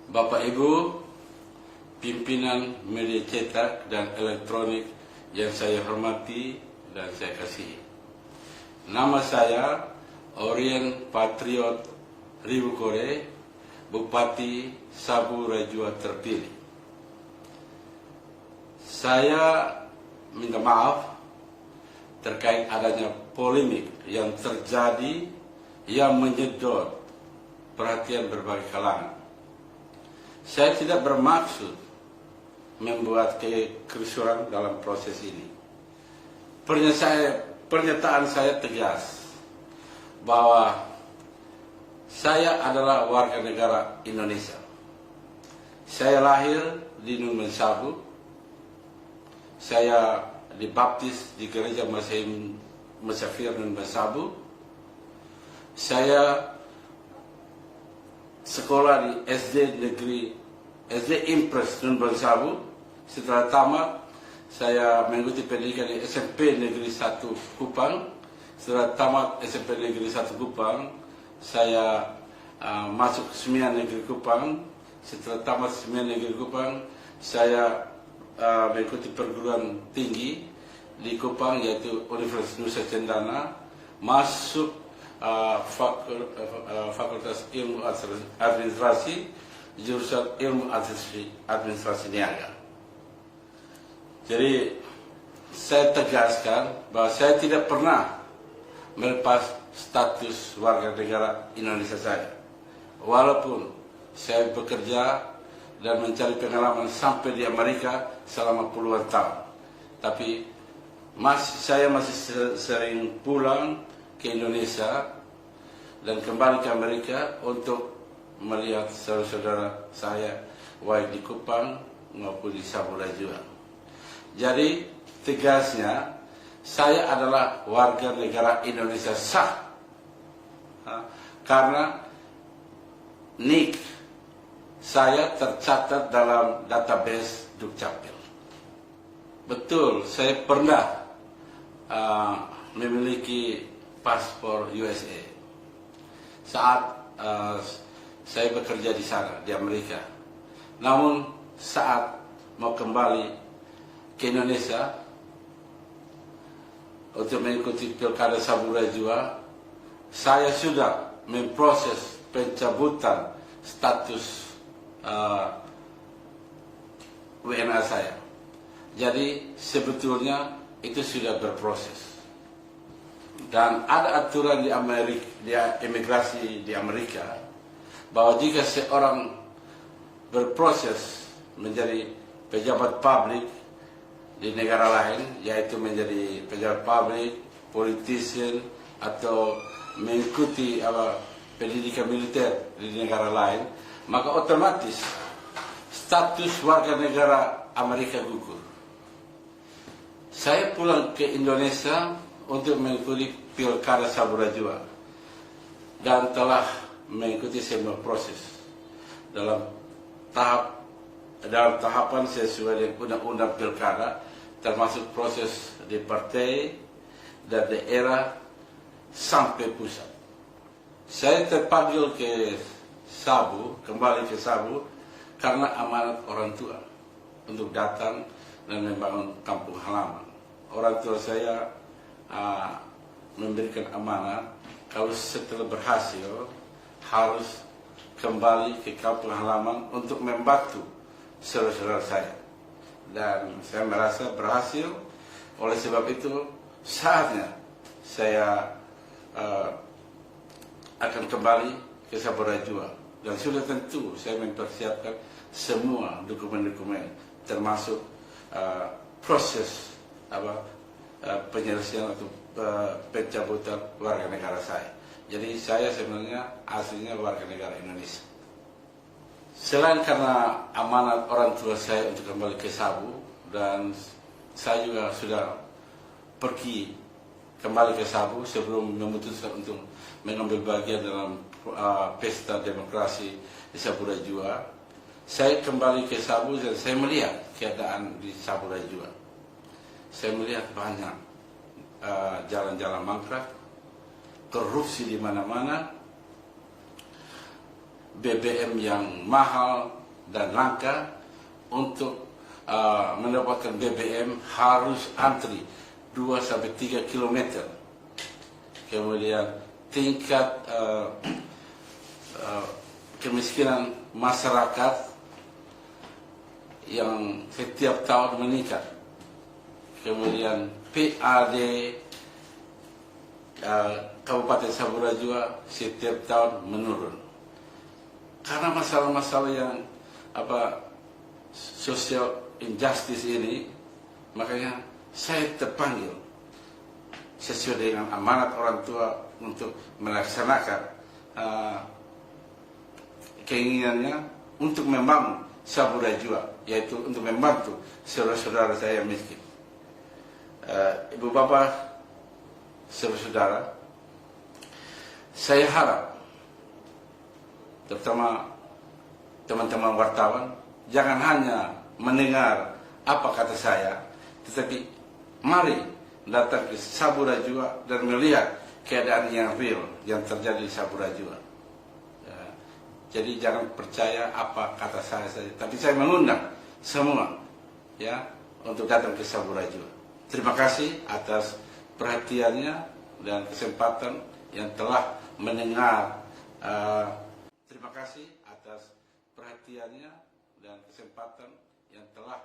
Bapak Ibu, pimpinan media cetak dan elektronik yang saya hormati dan saya kasihi. Nama saya Orien Patriot Ribukore, Bupati Sabu Rajua terpilih. Saya minta maaf terkait adanya polemik yang terjadi yang menyedot perhatian berbagai kalangan. Saya tidak bermaksud membuat kekerusuhan dalam proses ini. Pernyataan saya tegas bahwa saya adalah warga negara Indonesia. Saya lahir di Nun Sabu. Saya dibaptis di gereja Masehi Musafir Nun Sabu. Saya sekolah di SD Impres Nun Sabu. Setelah tamat, saya mengikuti pendidikan di SMP Negeri 1 Kupang. Setelah tamat SMP Negeri 1 Kupang, saya masuk Semian Negeri Kupang. Setelah tamat Semian Negeri Kupang, saya mengikuti perguruan tinggi di Kupang, yaitu Universitas Nusa Cendana, masuk Fakultas Ilmu Administrasi, jurusan Ilmu Administrasi Niaga. Jadi saya tegaskan bahwa saya tidak pernah melepas status warga negara Indonesia saya. Walaupun saya bekerja dan mencari pengalaman sampai di Amerika selama puluhan tahun, tapi saya masih sering pulang ke Indonesia dan kembali ke Amerika untuk melihat saudara-saudara saya baik di Kupang maupun di Sabu Rajua. Jadi tegasnya saya adalah warga negara Indonesia sah karena NIK saya tercatat dalam database Dukcapil. Betul, saya pernah memiliki paspor USA saat saya bekerja di sana, di Amerika. Namun saat mau kembali ke Indonesia untuk mengikuti Pilkada Sabu Rajua, saya sudah memproses pencabutan status WNA saya. Jadi sebetulnya itu sudah berproses. Dan ada aturan di Amerika, di imigrasi di Amerika, bahwa jika seorang berproses menjadi pejabat publik di negara lain, yaitu menjadi pejabat publik, politician, atau mengikuti pendidikan militer di negara lain, maka otomatis status warga negara Amerika gugur. Saya pulang ke Indonesia untuk mengikuti Pilkada Sabu Rajua dan telah mengikuti semua proses dalam tahapan sesuai dengan undang-undang Pilkada, termasuk proses di partai dan daerah sampai pusat. Saya terpanggil ke Sabu, kembali ke Sabu karena amanat orang tua untuk datang dan membangun kampung halaman. Orang tua saya memberikan amanat kalau setelah berhasil harus kembali ke kampung halaman untuk membantu saudara-saudara saya. Dan saya merasa berhasil. Oleh sebab itu saatnya saya akan kembali ke Sabu Rajua. Dan sudah tentu saya mempersiapkan semua dokumen-dokumen, termasuk proses penyelesaian atau pencabutan warga negara saya. Jadi saya sebenarnya aslinya warga negara Indonesia. Selain karena amanat orang tua saya untuk kembali ke Sabu, dan saya juga sudah pergi kembali ke Sabu sebelum memutuskan untuk mengambil bagian dalam pesta demokrasi di Sabu Rajua, saya kembali ke Sabu dan saya melihat keadaan di Sabu Rajua. Saya melihat banyak jalan-jalan mangkrak, korupsi di mana-mana, BBM yang mahal, dan langka. Untuk mendapatkan BBM harus antri 2-3 km. Kemudian tingkat kemiskinan masyarakat yang setiap tahun meningkat. Kemudian PAD Kabupaten Sabura juga setiap tahun menurun. Karena masalah-masalah yang social injustice ini, makanya saya terpanggil sesuai dengan amanat orang tua untuk melaksanakan keinginannya untuk membangun Sabura Jua, yaitu untuk membantu saudara-saudara saya yang miskin. Ibu bapak, saudara-saudara, saya harap terutama teman-teman wartawan jangan hanya mendengar apa kata saya, tetapi mari datang ke Sabura Jua dan melihat keadaan yang real yang terjadi di Sabura Jua. Jadi jangan percaya apa kata saya saja, tapi saya mengundang semua ya untuk datang ke Sabura Jua. Terima kasih atas perhatiannya dan kesempatan yang telah mendengar. Terima kasih atas perhatiannya dan kesempatan yang telah